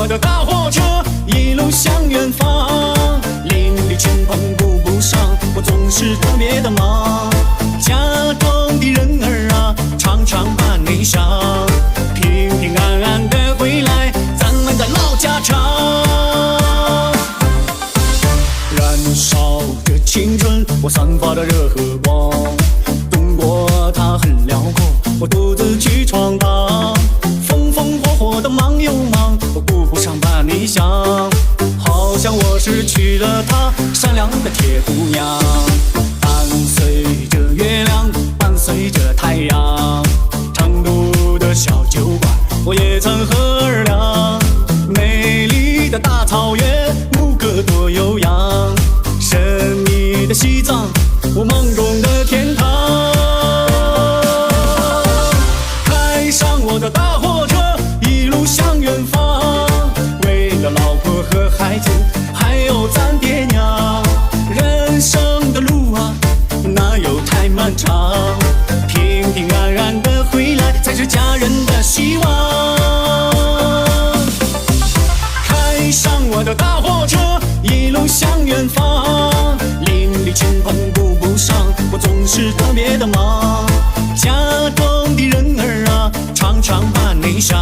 我的大货车一路向远方，邻里亲朋顾不上，我总是特别的忙。家中的人儿啊，常常把你想，平平安安的回来，咱们的唠家常。燃烧着青春，我散发的热和光，东国它很辽阔，我独自去闯荡。风风火火的忙又忙，我顾不上把你想，好像我失去了她善良的铁姑娘。伴随着月亮，伴随着太阳，成都的小酒馆我也曾喝儿凉。美丽的大草原，牧歌多悠扬，神秘的西藏，我梦中的天堂。开上我的大货车，一路向远方，为了老婆和孩子，还有咱爹娘。人生的路啊，哪有太漫长，平平安安的回来，才是家人的希望。开上我的大货车，一路向远方，邻里亲朋顾不上，我总是特别的忙。家中的人儿啊，常常把你想。